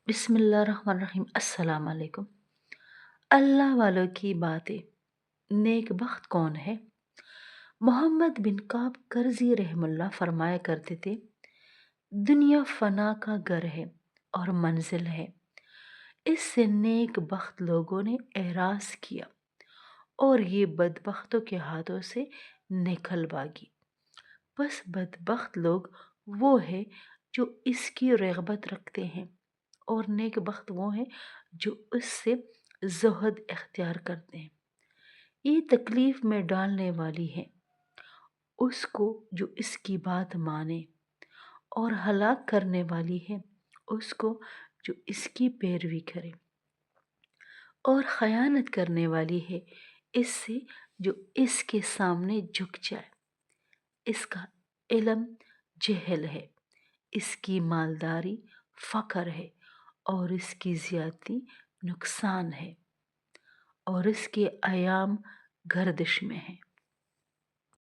बिस्मिल्लाहिर्रहमानिर्रहीम। अस्सलाम वालेकुम। अल्लाह वालों की बातें। नेक बख्त कौन है? मोहम्मद बिन काब करजी रहमुल्लाह फरमाया करते थे, दुनिया फना का घर है और मंजिल है। इससे नेक बख्त लोगों ने एराज किया और ये बदबख्तों के हाथों से निकल भागी। बस बदबख्त लोग वो है जो इसकी रग़बत रखते हैं और नेक बख्त वो हैं जो उससे ज़ुहद इख्तियार करते हैं। ये तकलीफ़ में डालने वाली है उसको जो इसकी बात माने, और हलाक करने वाली है उसको जो इसकी पैरवी करे, और ख़यानत करने वाली है इससे जो इसके सामने झुक जाए। इसका इल्म जहल है, इसकी मालदारी फ़क्र है और इसकी ज़्यादती नुकसान है, और इसके अयाम गर्दिश में है।